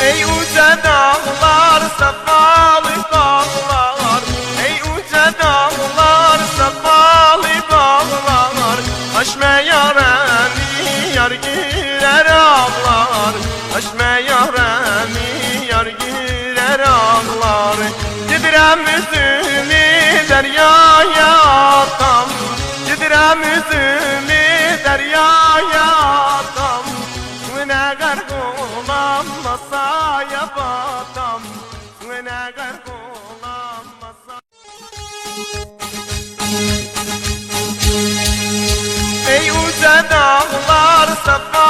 Ey uca dağlar, safalı dağlar, ey uca dağlar, safalı dağlar, aşme yaremi yar girer ağlar, aşme yaremi yar girer ağlar. Gidirem üzümü deryaya atam, gidirem üzümü deryaya atam. Suyuna gark olamasa yapatam, suyuna gark olamasa. Ey uca dağlar, safa